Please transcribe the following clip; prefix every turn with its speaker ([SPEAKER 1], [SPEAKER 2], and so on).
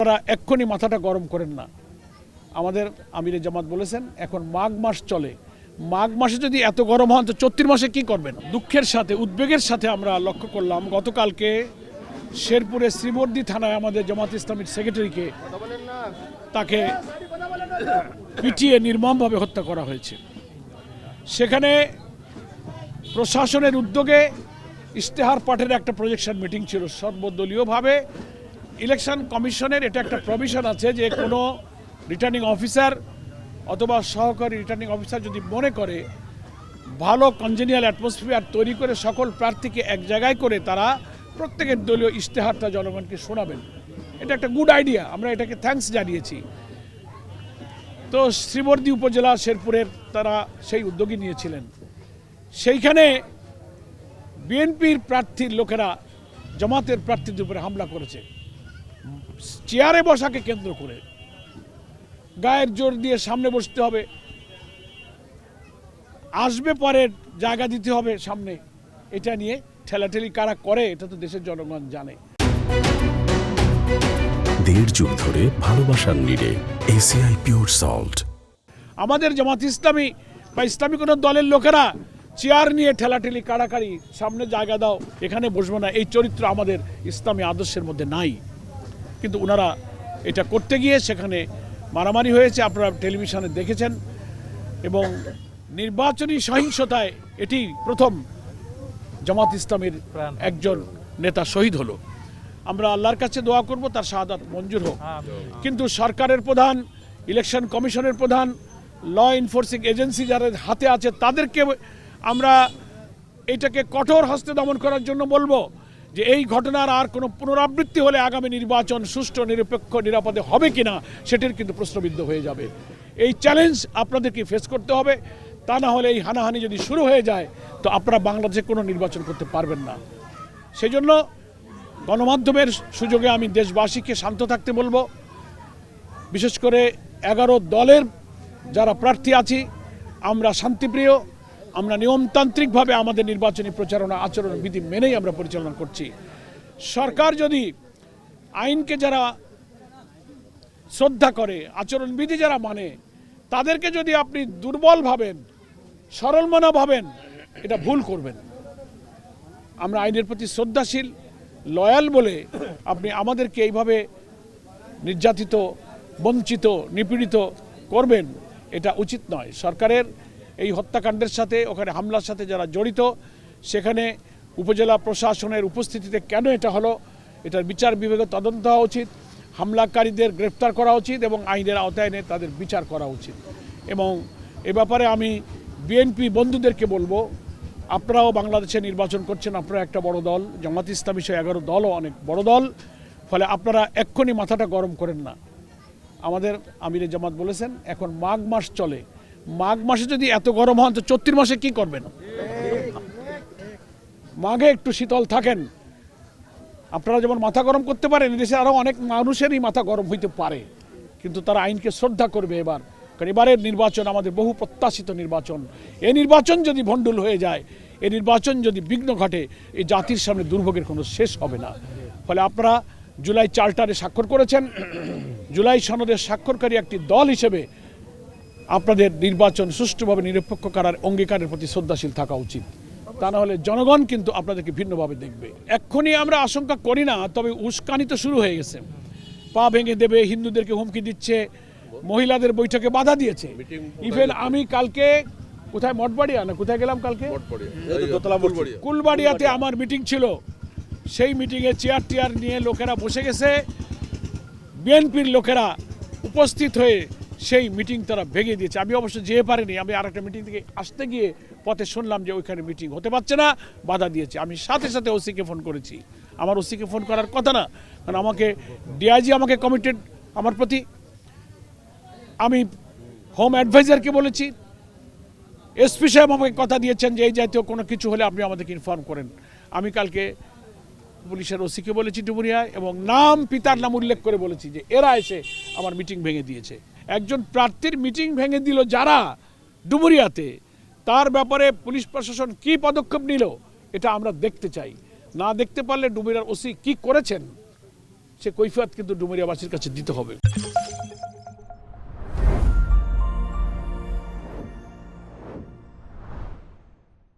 [SPEAKER 1] আপনারা এক্ষুনি মাথাটা গরম করেন না। আমাদের আমিরে জামাত বলেছেন এখন মাঘ মাস চলে, মাঘ মাসে যদি এত গরম হন তো চৈত্র মাসে কি করবেন? দুঃখের সাথে উদ্বেগের সাথে আমরা লক্ষ্য করলাম গতকালকে শেরপুরে শ্রীবর্দী থানায় আমাদের জামাত ইসলামীর সেক্রেটারিকে তাকে পিটিয়ে নির্মমভাবে হত্যা করা হয়েছে। সেখানে প্রশাসনের উদ্যোগে ইশতেহার পাঠের একটা প্রজেকশন মিটিং ছিল সর্বদলীয়ভাবে। ইলেকশন কমিশনের এটা একটা প্রভিশন আছে যে কোনো রিটার্নিং অফিসার অথবা সহকারী রিটার্নিং অফিসার যদি মনে করে ভালো কনজেনিয়াল অ্যাটমসফিয়ার তৈরি করে সকল প্রার্থীকে এক জায়গায় করে তারা প্রত্যেকের দলীয় ইশতেহারটা জনগণকে শোনাবেন, এটা একটা গুড আইডিয়া, আমরা এটাকে থ্যাঙ্কস জানিয়েছি। তো শ্রীবর্দী উপজেলা শেরপুরের তারা সেই উদ্যোগী নিয়েছিলেন। সেইখানে বিএনপির প্রার্থীর লোকেরা জামাতের প্রার্থীদের উপরে হামলা করেছে, চেয়ারে বসাকে কেন্দ্র করে। গায়ের জোর দিয়ে সামনে বসতে হবে, আসবে পরে জায়গা দিতে হবে সামনে, এটা নিয়ে ঠেলাঠেলি কারা করে এটা তো দেশের জনগণ জানে।
[SPEAKER 2] দেড় যুগ ধরে ভালোবাসার নিড়ে এসিআই পিওর সল্ট।
[SPEAKER 1] আমাদের জামাত ইসলামী বা ইসলামী কোনো দলের লোকেরা চেয়ার নিয়ে ঠেলাঠেলি কাড়াকাড়ি সামনে জায়গা দাও এখানে বসবো না, এই চরিত্র আমাদের ইসলামী আদর্শের মধ্যে নাই। কিন্তু ওনারা এটা করতে গিয়ে সেখানে মারামারি হয়েছে, আপনারা টেলিভিশনে দেখেছেন। এবং নির্বাচনী সহিংসতায় এটি প্রথম জামাত ইসলামীর একজন নেতা শহীদ হলো। আমরা আল্লাহর কাছে দোয়া করব তার শাহাদাত মঞ্জুর হোক। কিন্তু সরকারের প্রধান, ইলেকশন কমিশনের প্রধান, ল এনফোর্সিং এজেন্সি যারা হাতে আছে তাদেরকে আমরা এটাকে কঠোর হস্তে দমন করার জন্য বলবো যে এই ঘটনার আর কোনো পুনরাবৃত্তি হলে আগামী নির্বাচন সুষ্ঠু, নিরপেক্ষ, নিরাপদে হবে কিনা সেটির কিন্তু প্রশ্নবিদ্ধ হয়ে যাবে। এই চ্যালেঞ্জ আপনাদেরকে ফেস করতে হবে, তা না হলে এই হানাহানি যদি শুরু হয়ে যায় তো আপনারা বাংলাদেশে কোনো নির্বাচন করতে পারবেন না। সেই জন্য গণমাধ্যমের সুযোগে আমি দেশবাসীকে শান্ত থাকতে বলবো। বিশেষ করে 11 দলের যারা প্রার্থী আছি আমরা শান্তিপ্রিয়, আমরা নিয়মতান্ত্রিকভাবে আমাদের নির্বাচনী প্রচারণা আচরণ বিধি মেনেই আমরা পরিচালনা করছি। সরকার যদি আইনকে যারা শ্রদ্ধা করে, আচরণবিধি যারা মানে, তাদেরকে যদি আপনি দুর্বল ভাবেন, সরল মনা ভাবেন, এটা ভুল করবেন। আমরা আইনের প্রতি শ্রদ্ধাশীল, লয়াল বলে আপনি আমাদেরকে এইভাবে নির্যাতিত, বঞ্চিত, নিপীড়িত করবেন, এটা উচিত নয়। সরকারের এই হত্যাকাণ্ডের সাথে, ওখানে হামলার সাথে যারা জড়িত, সেখানে উপজেলা প্রশাসনের উপস্থিতিতে কেন এটা হলো, এটার বিচার বিভাগে তদন্ত হওয়া উচিত, হামলাকারীদের গ্রেফতার করা উচিত এবং আইনের আওতায় এনে তাদের বিচার করা উচিত। এবং এ ব্যাপারে আমি বিএনপি বন্ধুদেরকে বলবো, আপনারাও বাংলাদেশে নির্বাচন করছেন, আপনারা একটা বড় দল, জামাত ইসলামী সহ 11 দলও অনেক বড় দল, ফলে আপনারা এক্ষুনি মাথাটা গরম করেন না। আমাদের আমিরে জামাত বলেছেন এখন মাঘ মাস চলে, মাঘ মাসে যদি এত গরম হন তো চৈত্র মাসে কি করবেন? মাঘে একটু শীতল থাকেন। আপনারা যেমন মাথা গরম করতে পারেন, দেশে আরও অনেক মানুষেরই মাথা গরম হইতে পারে, কিন্তু তারা আইনকে শ্রদ্ধা করবে এবার। কারণ এবারের নির্বাচন আমাদের বহু প্রত্যাশিত নির্বাচন। এই নির্বাচন যদি ভণ্ডুল হয়ে যায়, এই নির্বাচন যদি বিঘ্ন ঘটে, এই জাতির সামনে দুর্ভোগের কোনো শেষ হবে না। ফলে আপনারা জুলাই চার্টারে স্বাক্ষর করেছেন, জুলাই সনদের স্বাক্ষরকারী একটি দল হিসেবে আপনাদের নির্বাচন সুষ্ঠুভাবে নিরপেক্ষ করার অঙ্গীকারের প্রতি শ্রদ্ধাশীল থাকা উচিত। তা না হলে জনগণ কিন্তু আপনাদেরকে ভিন্নভাবে দেখবে। এক্ষুনি আমরা আশঙ্কা করি না, তবে উস্কানি তো শুরু হয়ে গেছে। পা ভেঙে দেবে, হিন্দুদেরকে হুমকি দিচ্ছে, মহিলাদের বৈঠকে বাধা দিয়েছে। ইভেন আমি কালকে কোথায় মঠবাড়িয়া না কোথায় গেলাম, কালকে কুলবাড়িয়াতে আমার মিটিং ছিল, সেই মিটিংয়ে চেয়ার টিয়ার নিয়ে লোকেরা বসে গেছে, বিএনপির লোকেরা উপস্থিত হয়ে সেই মিটিং তারা ভেঙে দিয়েছে। আমি অবশ্য যেতে পারিনি, আমি আর একটা মিটিং থেকে আসতে গিয়ে পথে শুনলাম যে ওইখানে মিটিং হতে পারছে না, বাধা দিয়েছে। আমি সাথে সাথে ওসিকে ফোন করেছি, আমার ওসিকে ফোন করার কথা না, কারণ আমাকে ডিআইজি আমাকে কমিটেড আমার প্রতি। আমি হোম অ্যাডভাইজারকে বলেছি, এসপি সাহেব আমাকে কথা দিয়েছেন যে এই জাতীয় কোনো কিছু হলে আপনি আমাদেরকে ইনফর্ম করেন। আমি কালকে পুলিশের ওসিকে বলেছি ডুমুরিয়ায়, এবং নাম পিতার নাম উল্লেখ করে বলেছি যে এরা এসে আমার মিটিং ভেঙে দিয়েছে। একজন প্রার্থীর মিটিং ভেঙে দিল যারা ডুমুরিয়াতে, তার ব্যাপারে পুলিশ প্রশাসন কি পদক্ষেপ নিল এটা আমরা দেখতে চাই। না দেখতে পারলে ডুমুরিয়ার ওসি কি করেছেন সে কৈফিয়ত কিন্তু ডুমুরিয়াবাসীর কাছে দিতে হবে।